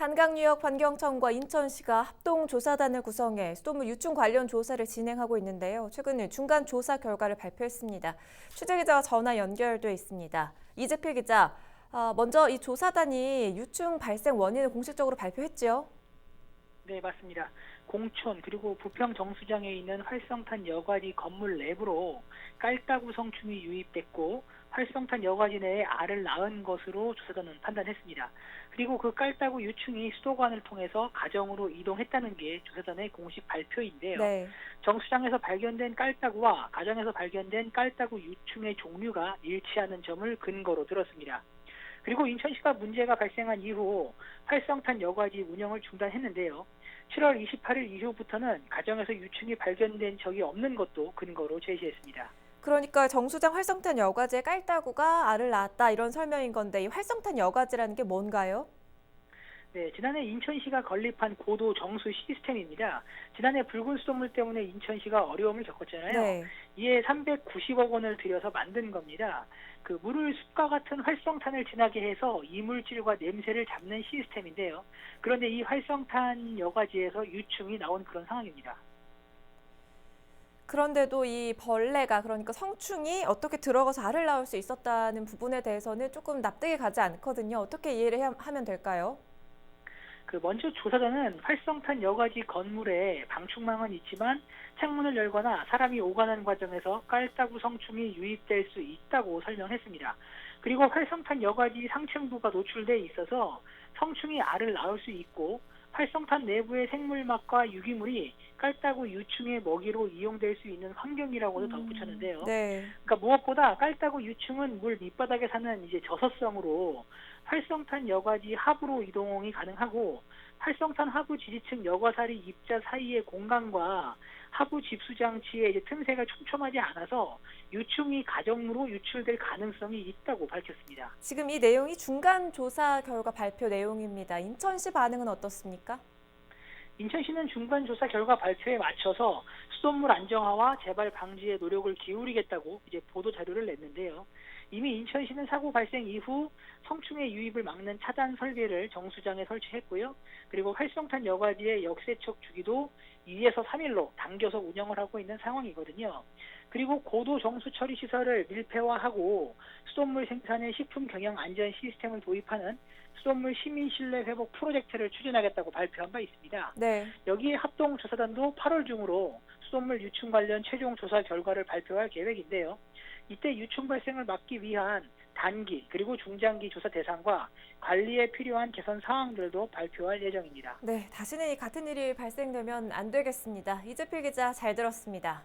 한강유역 환경청과 인천시가 합동조사단을 구성해 수돗물 유충 관련 조사를 진행하고 있는데요. 최근 중간 조사 결과를 발표했습니다. 취재 기자와 전화 연결돼 있습니다. 이재필 기자, 먼저 이 조사단이 유충 발생 원인을 공식적으로 발표했죠? 네, 맞습니다. 공촌 그리고 부평 정수장에 있는 활성탄 여과지 건물 내부로 깔따구 성충이 유입됐고 활성탄 여과지 내에 알을 낳은 것으로 조사단은 판단했습니다. 그리고 그 깔따구 유충이 수도관을 통해서 가정으로 이동했다는 게 조사단의 공식 발표인데요. 네. 정수장에서 발견된 깔따구와 가정에서 발견된 깔따구 유충의 종류가 일치하는 점을 근거로 들었습니다. 그리고 인천시가 문제가 발생한 이후 활성탄 여과지 운영을 중단했는데요. 7월 28일 이후부터는 가정에서 유충이 발견된 적이 없는 것도 근거로 제시했습니다. 그러니까 정수장 활성탄 여과지에 깔따구가 알을 낳았다 이런 설명인 건데 이 활성탄 여과지라는 게 뭔가요? 네, 지난해 인천시가 건립한 고도 정수 시스템입니다. 지난해 붉은 수돗물 때문에 인천시가 어려움을 겪었잖아요. 네. 이에 390억 원을 들여서 만든 겁니다. 그 물을 숲과 같은 활성탄을 진하게 해서 이물질과 냄새를 잡는 시스템인데요. 그런데 이 활성탄 여과지에서 유충이 나온 그런 상황입니다. 그런데도 이 벌레가 그러니까 성충이 어떻게 들어가서 알을 낳을 수 있었다는 부분에 대해서는 조금 납득이 가지 않거든요. 어떻게 이해를 하면 될까요? 먼저 조사단은 활성탄 여과지 건물에 방충망은 있지만 창문을 열거나 사람이 오가는 과정에서 깔따구 성충이 유입될 수 있다고 설명했습니다. 그리고 활성탄 여과지 상층부가 노출돼 있어서 성충이 알을 낳을 수 있고 활성탄 내부의 생물막과 유기물이 깔따구 유충의 먹이로 이용될 수 있는 환경이라고도 덧붙였는데요. 네. 그러니까 무엇보다 깔따구 유충은 물 밑바닥에 사는 이제 저서성으로 활성탄 여과지 하부로 이동이 가능하고 활성탄 하부 지지층 여과사리 입자 사이의 공간과 하부 집수 장치의 이제 틈새가 촘촘하지 않아서 유충이 가정으로 유출될 가능성이 있다고 밝혔습니다. 지금 이 내용이 중간 조사 결과 발표 내용입니다. 인천시 반응은 어떻습니까? 인천시는 중간조사 결과 발표에 맞춰서 수돗물 안정화와 재발 방지에 노력을 기울이겠다고 이제 보도 자료를 냈는데요. 이미 인천시는 사고 발생 이후 성충의 유입을 막는 차단 설계를 정수장에 설치했고요. 그리고 활성탄 여과지의 역세척 주기도 2에서 3일로 당겨서 운영을 하고 있는 상황이거든요. 그리고 고도 정수 처리 시설을 밀폐화하고 수돗물 생산의 식품 경영 안전 시스템을 도입하는 수돗물 시민 신뢰 회복 프로젝트를 추진하겠다고 발표한 바 있습니다. 네. 여기에 합동조사단도 8월 중으로 수돗물 유충 관련 최종 조사 결과를 발표할 계획인데요. 이때 유충 발생을 막기 위한 단기 그리고 중장기 조사 대상과 관리에 필요한 개선 사항들도 발표할 예정입니다. 네, 다시는 이 같은 일이 발생되면 안 되겠습니다. 이재필 기자 잘 들었습니다.